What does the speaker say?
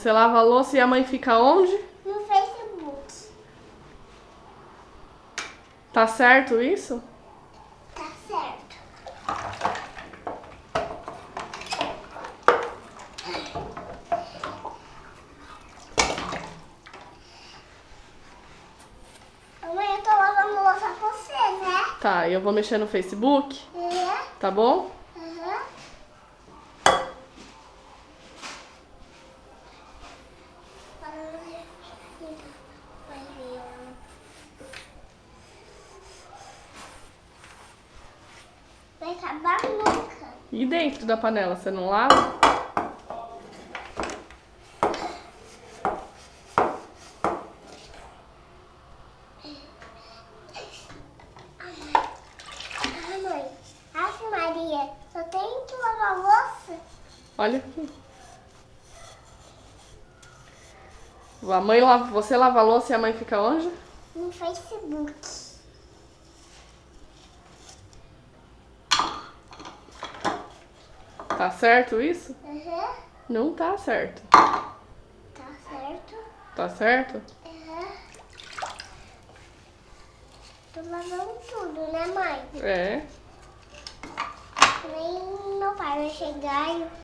Você lava a louça e a mãe fica onde? No Facebook. Tá certo isso? Tá certo. Mãe, eu tô lavando louça com você, né? Tá, eu vou mexer no Facebook, É. tá bom? Aham. Vai acabar nunca. E dentro da panela, você não lava? Ah, mãe. Aff, Maria, só tem que lavar a louça? Olha aqui. Você lava a louça e a mãe fica onde? No Facebook. Tá certo isso? Aham. Não tá certo. Tá certo. Tá certo? Aham. Tô lavando tudo, né, mãe? É. Nem meu pai vai chegar e